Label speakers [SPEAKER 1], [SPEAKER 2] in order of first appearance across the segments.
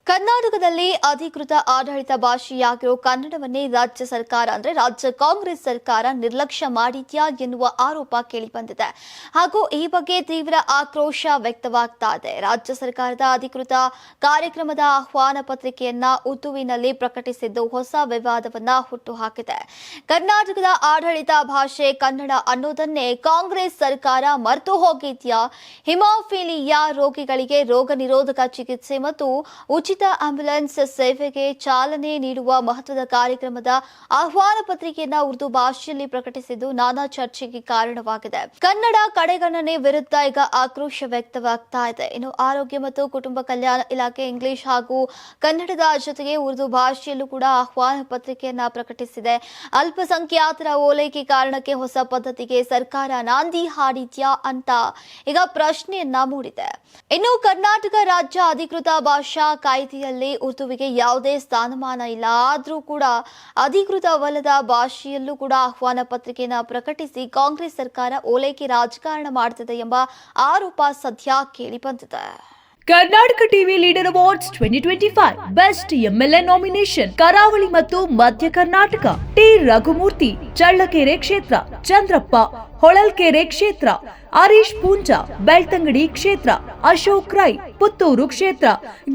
[SPEAKER 1] ಕರ್ನಾಟಕದಲ್ಲಿ ಅಧಿಕೃತ ಆಡಳಿತ ಭಾಷೆಯಾಗಿರೋ ಕನ್ನಡವನ್ನೇ ರಾಜ್ಯ ಸರ್ಕಾರ ರಾಜ್ಯ ಕಾಂಗ್ರೆಸ್ ಸರ್ಕಾರ ನಿರ್ಲಕ್ಷ್ಯ ಮಾಡಿದ್ಯಾ ಎನ್ನುವ ಆರೋಪ ಕೇಳಿಬಂದಿದೆ. ಹಾಗೂ ಈ ಬಗ್ಗೆ ತೀವ್ರ ಆಕ್ರೋಶ ವ್ಯಕ್ತವಾಗ್ತಾ ಇದೆ. ರಾಜ್ಯ ಸರ್ಕಾರದ ಅಧಿಕೃತ ಕಾರ್ಯಕ್ರಮದ ಆಹ್ವಾನ ಪತ್ರಿಕೆಯನ್ನ ಉರ್ದುವಿನಲ್ಲಿ ಪ್ರಕಟಿಸಿದ್ದು ಹೊಸ ವಿವಾದವನ್ನ ಹುಟ್ಟುಹಾಕಿದೆ. ಕರ್ನಾಟಕದ ಆಡಳಿತ ಭಾಷೆ ಕನ್ನಡ ಅನ್ನೋದನ್ನೇ ಕಾಂಗ್ರೆಸ್ ಸರ್ಕಾರ ಮರೆತು ಹೋಗಿದ್ಯಾ? ಹಿಮೋಫಿಲಿಯಾ ರೋಗಿಗಳಿಗೆ ರೋಗ ನಿರೋಧಕ ಚಿಕಿತ್ಸೆ ಮತ್ತು ಉಚಿತ ಆಂಬ್ಯುಲೆನ್ಸ್ ಸೇವೆಗೆ ಚಾಲನೆ ನೀಡುವ ಮಹತ್ವದ ಕಾರ್ಯಕ್ರಮದ ಆಹ್ವಾನ ಪತ್ರಿಕೆಯನ್ನ ಉರ್ದು ಭಾಷೆಯಲ್ಲಿ ಪ್ರಕಟಿಸಿದ್ದು ನಾನಾ ಚರ್ಚೆಗೆ ಕಾರಣವಾಗಿದೆ. ಕನ್ನಡ ಕಡೆಗಣನೆ ವಿರುದ್ಧ ಈಗ ಆಕ್ರೋಶ ವ್ಯಕ್ತವಾಗ್ತಾ ಇದೆ. ಇನ್ನು ಆರೋಗ್ಯ ಮತ್ತು ಕುಟುಂಬ ಕಲ್ಯಾಣ ಇಲಾಖೆ ಇಂಗ್ಲಿಷ್ ಹಾಗೂ ಕನ್ನಡದ ಜೊತೆಗೆ ಉರ್ದು ಭಾಷೆಯಲ್ಲೂ ಕೂಡ ಆಹ್ವಾನ ಪತ್ರಿಕೆಯನ್ನ ಪ್ರಕಟಿಸಿದೆ. ಅಲ್ಪಸಂಖ್ಯಾತರ ಓಲೈಕೆ ಕಾರಣಕ್ಕೆ ಹೊಸ ಪದ್ಧತಿಗೆ ಸರ್ಕಾರ ನಾಂದಿ ಹಾಡಿದ್ಯಾ ಅಂತ ಈಗ ಪ್ರಶ್ನೆಯನ್ನ ಮೂಡಿದೆ. ಇನ್ನು ಕರ್ನಾಟಕ ರಾಜ್ಯ ಅಧಿಕೃತ ಭಾಷಾ ಕಾಯ್ದೆಯಲ್ಲಿ ಉರ್ದುವಿಗೆ ಯಾವುದೇ ಸ್ಥಾನಮಾನ ಇಲ್ಲ. ಆದರೂ ಕೂಡ ಅಧಿಕೃತವಲ್ಲದ ಭಾಷೆಯಲ್ಲೂ ಕೂಡ ಆಹ್ವಾನ ಪತ್ರಿಕೆಯನ್ನು ಪ್ರಕಟಿಸಿ ಕಾಂಗ್ರೆಸ್ ಸರ್ಕಾರ ಓಲೈಕೆ ರಾಜಕಾರಣ ಮಾಡುತ್ತಿದೆ ಎಂಬ ಆರೋಪ ಸದ್ಯ ಕೇಳಿಬಂದಿದೆ.
[SPEAKER 2] Karnataka TV leader awards 2025 best MLA nomination ಕರಾವಳಿ ಮತ್ತು ಮಧ್ಯ ಕರ್ನಾಟಕ ಟಿ ರಘುಮೂರ್ತಿ ಚಳ್ಳಕೆರೆ ಕ್ಷೇತ್ರ, ಚಂದ್ರಪ್ಪ ಹೊಳಲ್ಕೆರೆ ಕ್ಷೇತ್ರ, ಹರೀಶ್ ಪೂಂಜಾ ಬೆಳ್ತಂಗಡಿ ಕ್ಷೇತ್ರ, ಅಶೋಕ್ ರೈ ಪುತ್ತೂರು ಕ್ಷೇತ್ರ,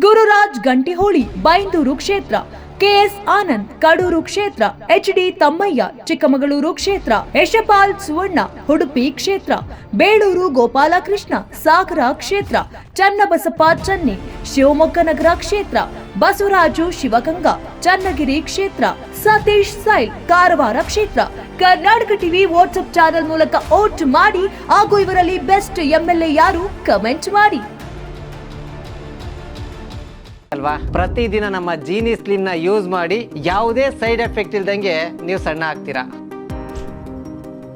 [SPEAKER 2] ಗುರುರಾಜ್ ಗಂಟಿಹೋಳಿ ಬೈಂದೂರು ಕ್ಷೇತ್ರ, ಕೆಎಸ್ ಆನಂದ್ ಕಡೂರು ಕ್ಷೇತ್ರ, ಎಚ್ಡಿ ತಮ್ಮಯ್ಯ ಚಿಕ್ಕಮಗಳೂರು ಕ್ಷೇತ್ರ, ಯಶಪಾಲ್ ಸುವರ್ಣ ಉಡುಪಿ ಕ್ಷೇತ್ರ, ಬೇಳೂರು ಗೋಪಾಲಕೃಷ್ಣ ಸಾಗರ ಕ್ಷೇತ್ರ, ಚನ್ನಬಸಪ್ಪ ಚನ್ನಿ ಶಿವಮೊಗ್ಗ ನಗರ ಕ್ಷೇತ್ರ, ಬಸವರಾಜು ಶಿವಗಂಗಾ ಚನ್ನಗಿರಿ ಕ್ಷೇತ್ರ, ಸತೀಶ್ ಸೈಲ್ ಕಾರವಾರ ಕ್ಷೇತ್ರ. ಕರ್ನಾಟಕ ಟಿವಿ ವಾಟ್ಸ್ಆಪ್ ಚಾನೆಲ್ ಮೂಲಕ ವೋಟ್ ಮಾಡಿ ಹಾಗೂ ಇವರಲ್ಲಿ ಬೆಸ್ಟ್ ಎಂಎಲ್ಎ ಯಾರು ಕಮೆಂಟ್ ಮಾಡಿ.
[SPEAKER 3] ಅಲ್ವಾ, ಪ್ರತಿದಿನ ನಮ್ಮ ಜೀನಿ ಸ್ಲಿಮ್ ನ ಯೂಸ್ ಮಾಡಿ ಯಾವುದೇ ಸೈಡ್ ಎಫೆಕ್ಟ್ ಇಲ್ದಂಗೆ ನೀವು ಸಣ್ಣ ಆಗ್ತೀರಾ.